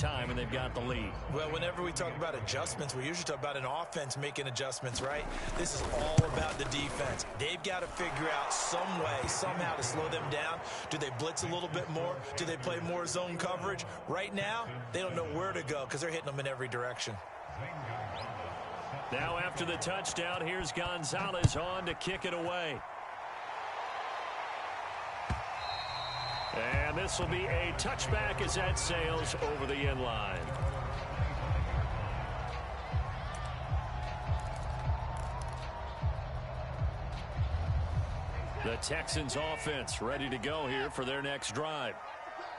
time, and they've got the lead. Well, whenever we talk about adjustments, we usually talk about an offense making adjustments, right? This is all about the defense. They've got to figure out some way, somehow to slow them down. Do they blitz a little bit more? Do they play more zone coverage? Right now, they don't know where to go because they're hitting them in every direction. Now after the touchdown, here's Gonzalez on to kick it away. And this will be a touchback as that sails over the end line. The Texans offense ready to go here for their next drive.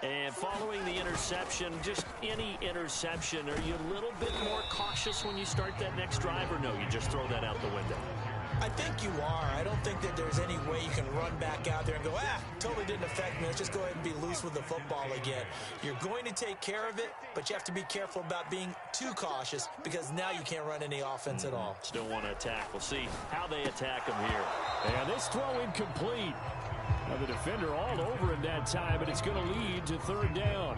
And following the interception, just any interception, are you a little bit more cautious when you start that next drive, or no, you just throw that out the window? I think you are. I don't think that there's any way you can run back out there and go, totally didn't affect me. Let's just go ahead and be loose with the football again. You're going to take care of it, but you have to be careful about being too cautious because now you can't run any offense at all. Still want to attack. We'll see how they attack them here. And this throw incomplete. Now the defender all over him that time, but it's going to lead to third down.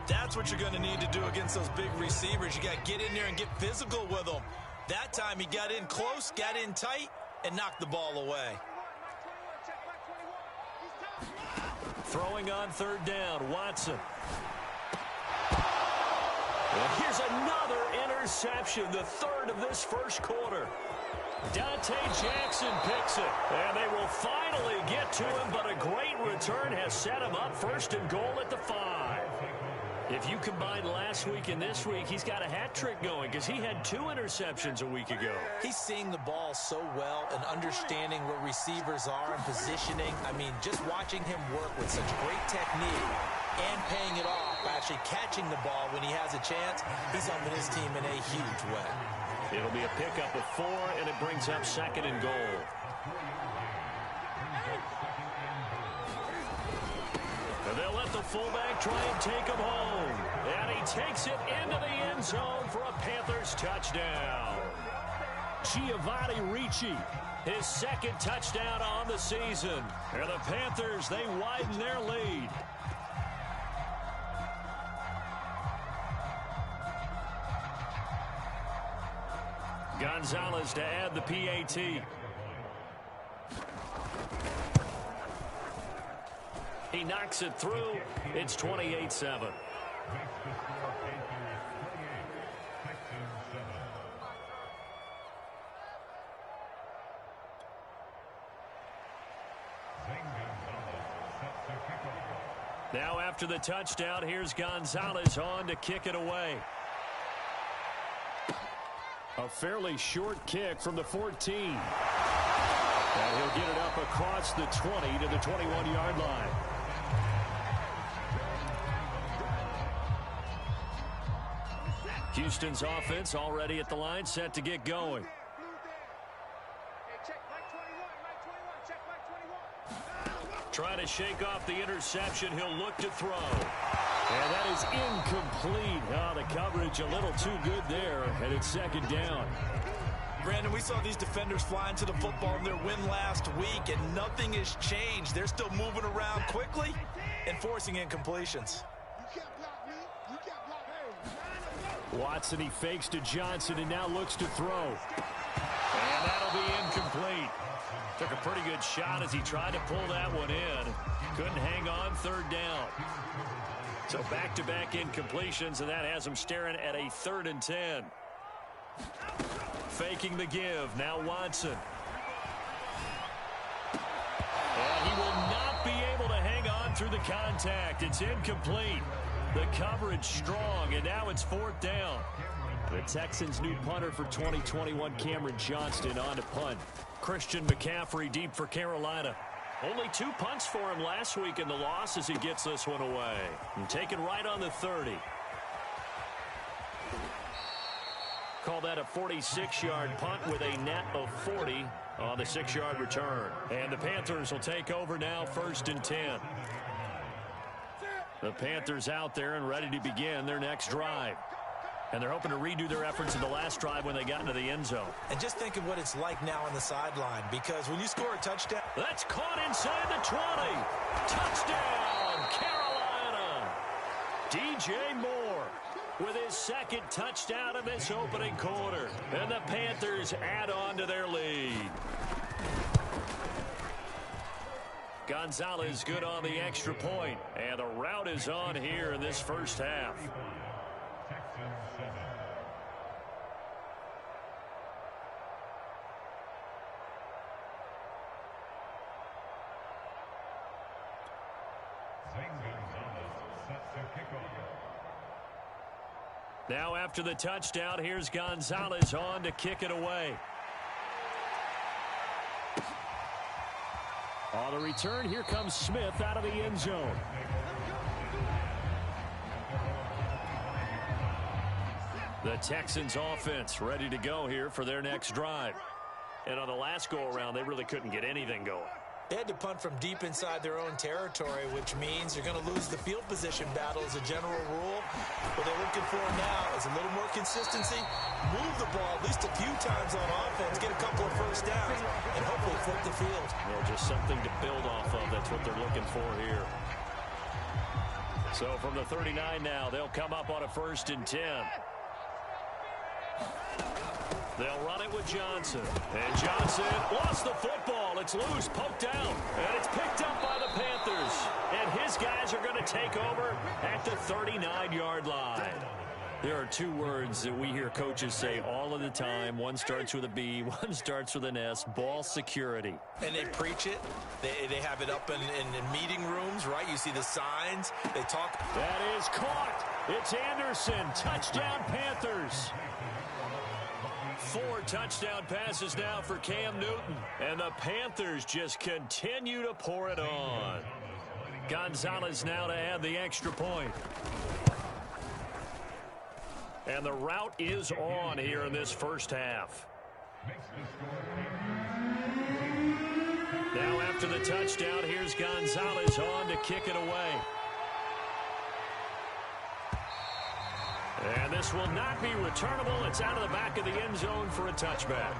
That's what you're going to need to do against those big receivers. You got to get in there and get physical with them. That time he got in close, got in tight, and knocked the ball away. Throwing on third down, Watson. And here's another interception, the third of this first quarter. Dante Jackson picks it, and they will finally get to him, but a great return has set him up first and goal at the 5. If you combine last week and this week, he's got a hat trick going because he had 2 interceptions a week ago. He's seeing the ball so well and understanding where receivers are and positioning. I mean, just watching him work with such great technique and paying it off by actually catching the ball when he has a chance, he's helping his team in a huge way. It'll be a pickup of 4, and it brings up second and goal. And they'll let the fullback try and take him home. And he takes it into the end zone for a Panthers touchdown. Giovanni Ricci, his second touchdown on the season. And the Panthers, they widen their lead. Gonzalez to add the PAT. He knocks it through. It's 28-7. Now after the touchdown, here's Gonzalez on to kick it away. A fairly short kick from the 14. And he'll get it up across the 20 to the 21-yard line. Houston's offense already at the line, set to get going. Trying to shake off the interception. He'll look to throw. And that is incomplete. Oh, the coverage a little too good there, and it's second down. Brandon, we saw these defenders flying to the football in their win last week, and nothing has changed. They're still moving around quickly and forcing incompletions. Watson, he fakes to Johnson and now looks to throw. And that'll be incomplete. Took a pretty good shot as he tried to pull that one in. Couldn't hang on, third down. So back-to-back incompletions, and that has him staring at a 3rd and 10. Faking the give, now Watson. And he will not be able to hang on through the contact. It's incomplete. The coverage strong, and now it's 4th down. The Texans' new punter for 2021, Cameron Johnston, on to punt. Christian McCaffrey deep for Carolina. Only 2 punts for him last week in the loss as he gets this one away. And taken right on the 30. Call that a 46-yard punt with a net of 40 on the 6-yard return. And the Panthers will take over now, 1st and 10. The Panthers out there and ready to begin their next drive. And they're hoping to redo their efforts in the last drive when they got into the end zone. And just think of what it's like now on the sideline, because when you score a touchdown... That's caught inside the 20. Touchdown, Carolina. DJ Moore. with his second touchdown in this opening quarter. And the Panthers add on to their lead. Gonzalez good on the extra point. And the rout is on here in this first half. Now after the touchdown, here's Gonzalez on to kick it away. On the return, here comes Smith out of the end zone. The Texans offense ready to go here for their next drive. And on the last go-around, they really couldn't get anything going. They had to punt from deep inside their own territory, which means you're going to lose the field position battle as a general rule. What they're looking for now is a little more consistency, move the ball at least a few times on offense, get a couple of first downs, and hopefully flip the field. Yeah, just something to build off of. That's what they're looking for here. So from the 39 now, they'll come up on a 1st and 10. They'll run it with Johnson. And Johnson lost the football. It's loose, poked out. And it's picked up by the Panthers. And his guys are going to take over at the 39-yard line. There are two words that we hear coaches say all of the time. One starts with a B, one starts with an S, ball security. And they preach it. They have it up in meeting rooms, right? You see the signs. They talk. That is caught. It's Anderson. Touchdown, Panthers. 4 touchdown passes now for Cam Newton. And the Panthers just continue to pour it on. Gonzalez now to add the extra point. And the rout is on here in this first half. Now after the touchdown, here's Gonzalez on to kick it away. And this will not be returnable. It's out of the back of the end zone for a touchback.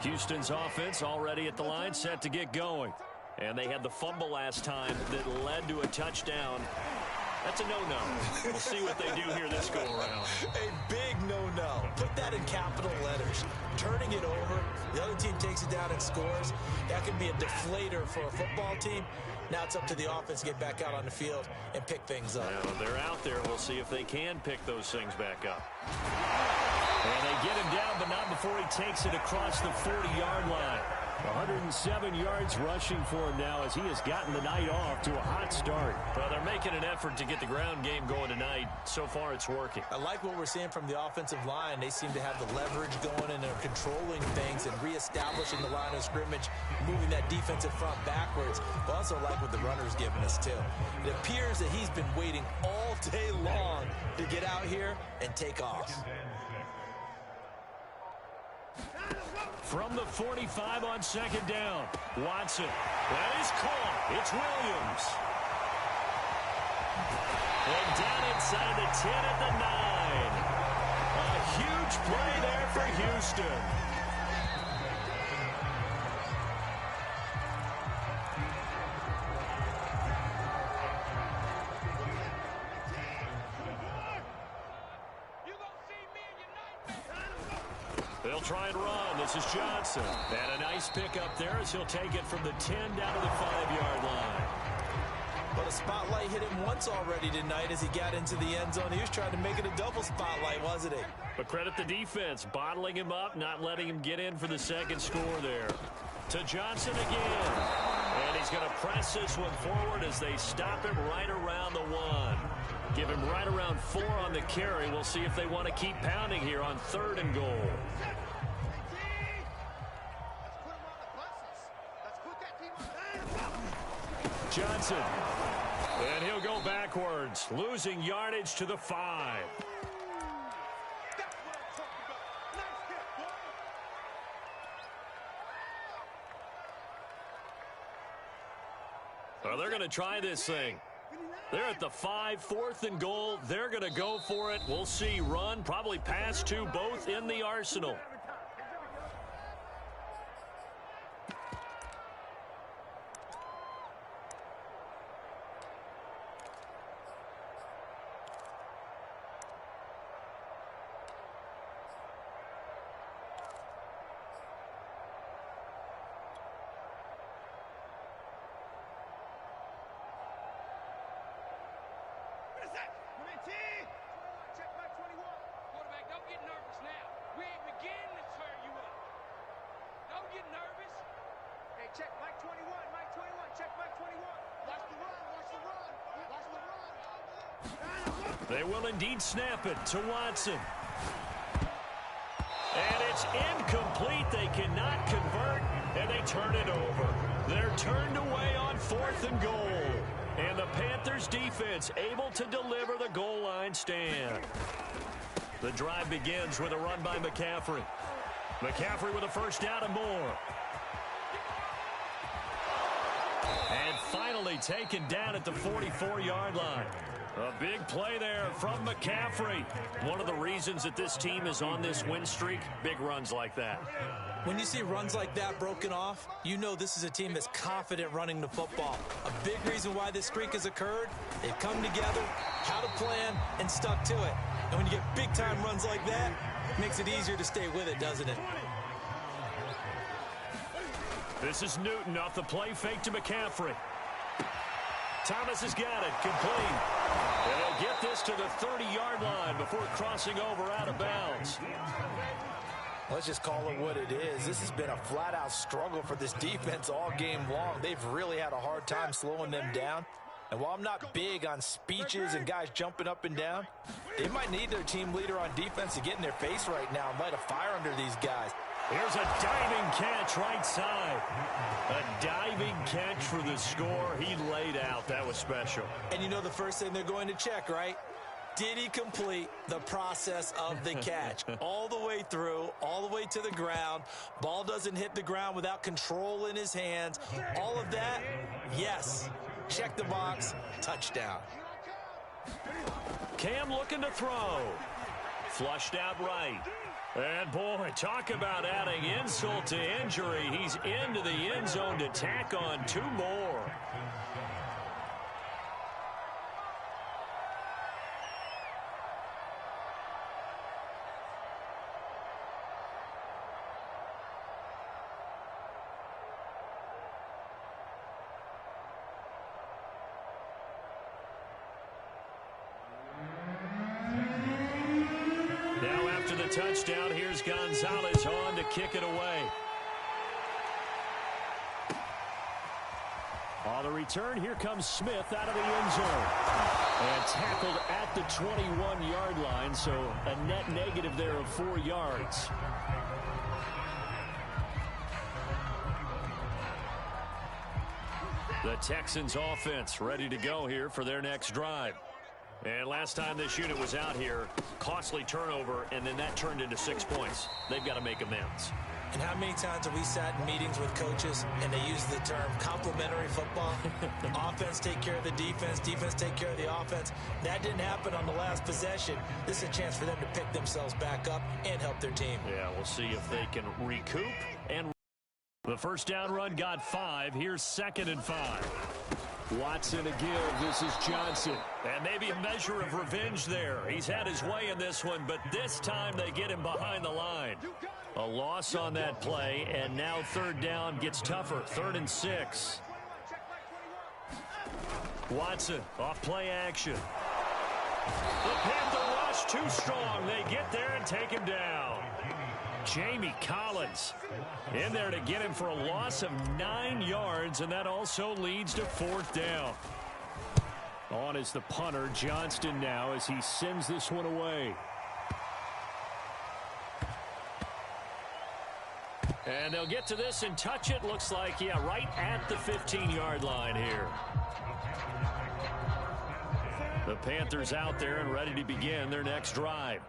Houston's offense already at the line, set to get going. And they had the fumble last time that led to a touchdown. That's a no-no. We'll see what they do here this go-around. A big no-no. Put that in capital letters. Turning it over, the other team takes it down and scores. That can be a deflator for a football team. Now it's up to the offense to get back out on the field and pick things up. Now, they're out there. We'll see if they can pick those things back up. And they get him down, but not before he takes it across the 40-yard line. 107 yards rushing for him now as he has gotten the night off to a hot start. Well, they're making an effort to get the ground game going tonight. So far, it's working. I like what we're seeing from the offensive line. They seem to have the leverage going, and they're controlling things and reestablishing the line of scrimmage, moving that defensive front backwards. I also like what the runner's giving us, too. It appears that he's been waiting all day long to get out here and take off. From the 45 on 2nd down, Watson. That is caught. It's Williams. And down inside the 10 at the 9. A huge play there for Houston. They'll try and run. This is Johnson. And a nice pickup there as he'll take it from the 10 down to the 5-yard line. But a spotlight hit him once already tonight as he got into the end zone. He was trying to make it a double spotlight, wasn't he? But credit the defense, bottling him up, not letting him get in for the second score there. To Johnson again. And he's going to press this one forward as they stop him right around the 1. Give him right around 4 on the carry. We'll see if they want to keep pounding here on 3rd and goal. Johnson. And he'll go backwards, losing yardage to the 5. Well, they're going to try this thing. They're at the 5, 4th and goal. They're going to go for it. We'll see. Run, probably pass to both in the arsenal. Check Mike 21, Mike 21, check Mike 21. Watch the run, watch the run, watch the run. They will indeed snap it to Watson. And it's incomplete. They cannot convert, and they turn it over. They're turned away on 4th and goal. And the Panthers defense able to deliver the goal line stand. The drive begins with a run by McCaffrey. McCaffrey with a first down and more. And finally taken down at the 44-yard line. A big play there from McCaffrey. One of the reasons that this team is on this win streak, big runs like that. When you see runs like that broken off, you know this is a team that's confident running the football. A big reason why this streak has occurred, they've come together, had a plan, and stuck to it. And when you get big-time runs like that, it makes it easier to stay with it, doesn't it? This is Newton off the play fake to McCaffrey. Thomas has got it, complete. And they'll get this to the 30-yard line before crossing over out of bounds. Let's just call it what it is. This has been a flat-out struggle for this defense all game long. They've really had a hard time slowing them down. And while I'm not big on speeches and guys jumping up and down, they might need their team leader on defense to get in their face right now and light a fire under these guys. Here's a diving catch right side. A diving catch for the score. He laid out. That was special. And you know the first thing they're going to check, right? Did he complete the process of the catch? All the way through, all the way to the ground. Ball doesn't hit the ground without control in his hands. All of that, yes. Check the box. Touchdown. Cam looking to throw. Flushed out right. And, boy, talk about adding insult to injury. He's into the end zone to tack on 2 more. Now after the touchdown, here's Gonzalez on to kick it away. On the return, here comes Smith out of the end zone. And tackled at the 21-yard line, so a net negative there of 4 yards. The Texans offense ready to go here for their next drive. And last time this unit was out here, costly turnover, and then that turned into 6 points. They've got to make amends. And how many times have we sat in meetings with coaches and they use the term complementary football? Offense take care of the defense, defense take care of the offense. That didn't happen on the last possession. This is a chance for them to pick themselves back up and help their team. Yeah, we'll see if they can recoup. And the first down run got 5. Here's 2nd and 5. Watson a give. This is Johnson. And maybe a measure of revenge there. He's had his way in this one, but this time they get him behind the line. A loss on that play, and now 3rd down gets tougher. 3rd and 6. Watson off play action. The Panther rush too strong. They get there and take him down. Jamie Collins in there to get him for a loss of 9 yards, and that also leads to 4th down. On is the punter, Johnston, now as he sends this one away. And they'll get to this and touch it. Looks like, yeah, right at the 15-yard line here. The Panthers out there and ready to begin their next drive.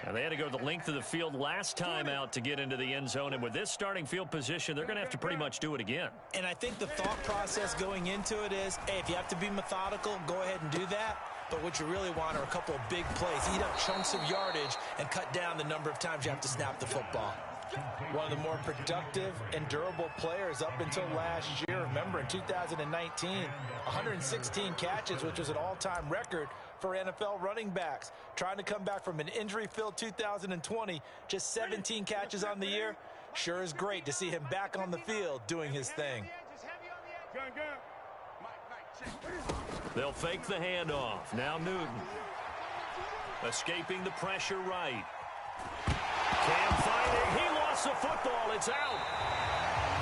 And they had to go the length of the field last time out to get into the end zone. And with this starting field position, they're going to have to pretty much do it again. And I think the thought process going into it is, hey, if you have to be methodical, go ahead and do that. But what you really want are a couple of big plays. Eat up chunks of yardage and cut down the number of times you have to snap the football. One of the more productive and durable players up until last year. Remember, in 2019, 116 catches, which was an all-time record for NFL running backs. Trying to come back from an injury-filled 2020, just 17 catches on the year. Sure is great to see him back on the field doing his thing. They'll fake the handoff. Now Newton. Escaping the pressure right. Cam fighting. He lost the football. It's out.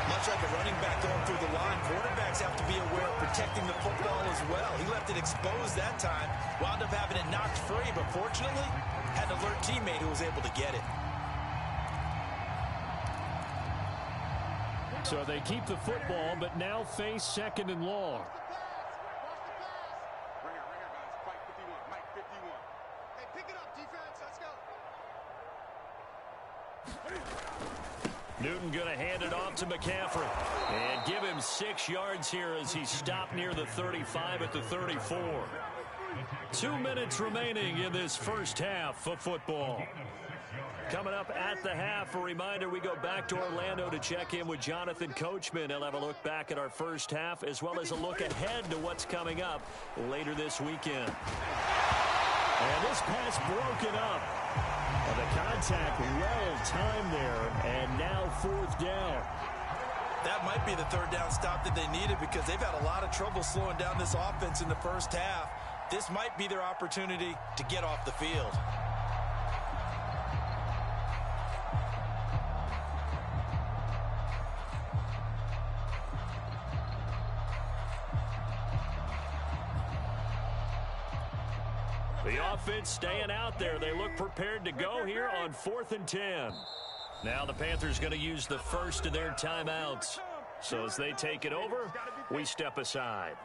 Much like a running back going through the line, quarterbacks have to be aware of protecting the football as well. He left it exposed that time, wound up having it knocked free, but fortunately, had an alert teammate who was able to get it. So they keep the football, but now face second and long. Newton going to hand it off to McCaffrey and give him 6 yards here as he stopped near the 35 at the 34. 2 minutes remaining in this first half of football. Coming up at the half, a reminder, we go back to Orlando to check in with Jonathan Coachman. He'll have a look back at our first half as well as a look ahead to what's coming up later this weekend. And this pass broken up. Well, the contact well timed there, and now 4th down. That might be the 3rd down stop that they needed because they've had a lot of trouble slowing down this offense in the first half. This might be their opportunity to get off the field. The offense staying out there. They look prepared to go here on 4th and 10. Now the Panthers going to use the first of their timeouts. So as they take it over, we step aside.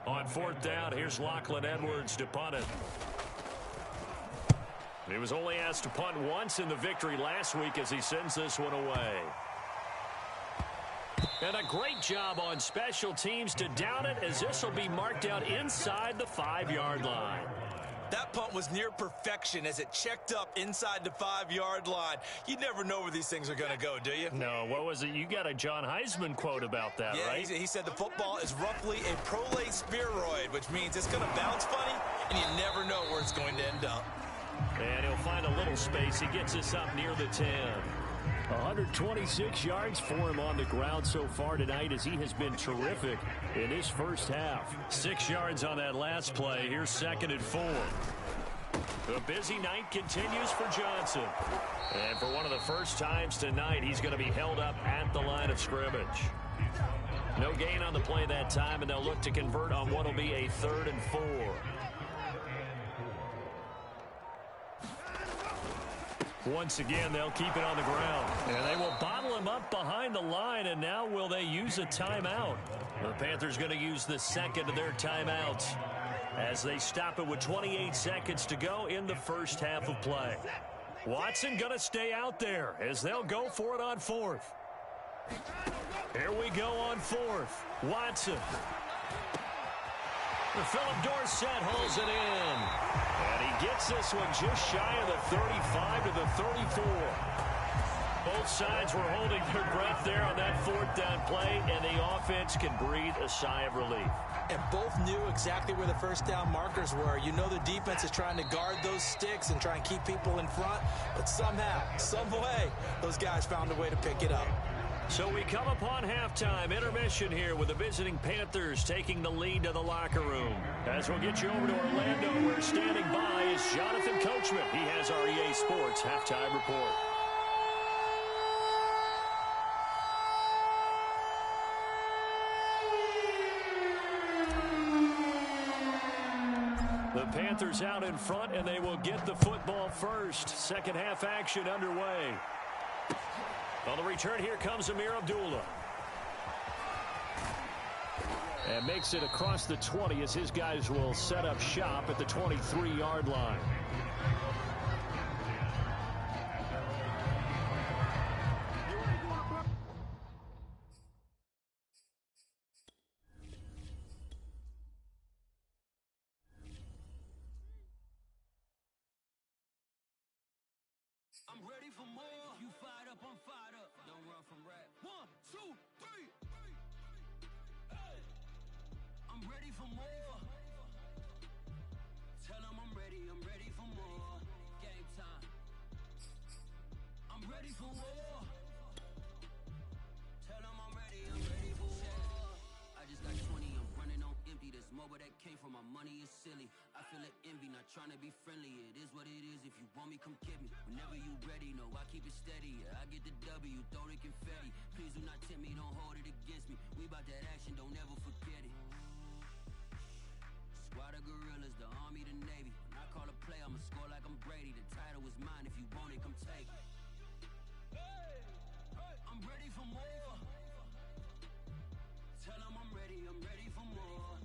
On 4th down, here's Lachlan Edwards to punt it. He was only asked to punt once in the victory last week as he sends this one away. And a great job on special teams to down it as this will be marked out inside the 5-yard line. That punt was near perfection as it checked up inside the 5-yard line. You never know where these things are going to go, do you? No, what was it? You got a John Heisman quote about that, yeah, right? He said the football is roughly a prolate spheroid, which means it's going to bounce funny, and you never know where it's going to end up. And he'll find a little space. He gets us up near the 10. 126 yards for him on the ground so far tonight as he has been terrific in his first half. 6 yards on that last play. Here's 2nd and 4. The busy night continues for Johnson. And for one of the first times tonight, he's going to be held up at the line of scrimmage. No gain on the play that time, and they'll look to convert on what will be a 3rd and 4. Once again, they'll keep it on the ground. And they will bottle him up behind the line, and now will they use a timeout? The Panthers going to use the 2nd of their timeouts as they stop it with 28 seconds to go in the first half of play. Watson going to stay out there as they'll go for it on 4th. Here we go on 4th. Watson. Philip Dorsett holds it in. And he gets this one just shy of the 35 to the 34. Both sides were holding their breath there on that 4th down play, and the offense can breathe a sigh of relief. And both knew exactly where the first down markers were. You know the defense is trying to guard those sticks and try and keep people in front, but somehow, some way, those guys found a way to pick it up. So we come upon halftime intermission here with the visiting Panthers taking the lead to the locker room. As we'll get you over to Orlando, where standing by is Jonathan Coachman. He has our EA Sports halftime report. The Panthers out in front, and they will get the football first. Second half action underway. On the return, here comes Amir Abdullah. And makes it across the 20 as his guys will set up shop at the 23-yard line. I'm ready for more. You fired up, I'm fired up. Don't run from rap. 1, 2, 3. Hey. I'm ready for more. Tell them I'm ready for more. Game time. I'm ready for war. Tell them I'm ready for war. I just got 20, I'm running on empty. There's more where that came from, my money is silly. I feel it envy, not trying to be friendly. It is what it is, if you want me, come get me. Whenever you ready, no, I keep it steady. Yeah, I get the W, throw the confetti. Please do not tempt me, don't hold it against me. We bout that action, don't ever forget it. Squad of gorillas, the army, the navy. When I call a play, I'ma score like I'm Brady. The title is mine, if you want it, come take it. I'm ready for more. Tell them I'm ready for more.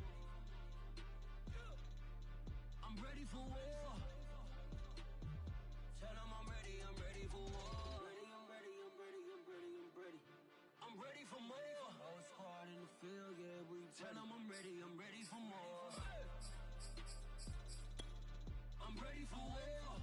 I'm ready for war. Tell them I'm ready for war. I'm ready. I'm ready for more. Whole squad in the field, yeah, we tell them I'm ready for more. I'm ready for war.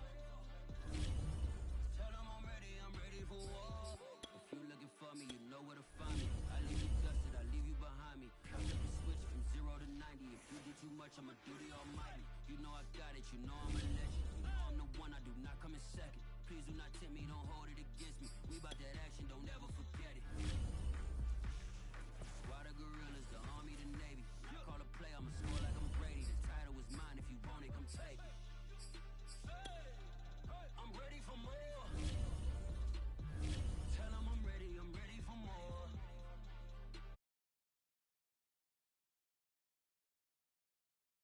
Tell them I'm ready for war. If you looking for me, you know where to find me. I leave you dusted, I leave you behind me. I flip the switch from 0 to 90. If you do too much, I'ma do the almighty. You know I got it, you know I'm a legend. You know I'm the one, I do not come in second. Please do not tempt me, don't hold it against me. We bout that action, don't ever forget it. Squad of gorillas,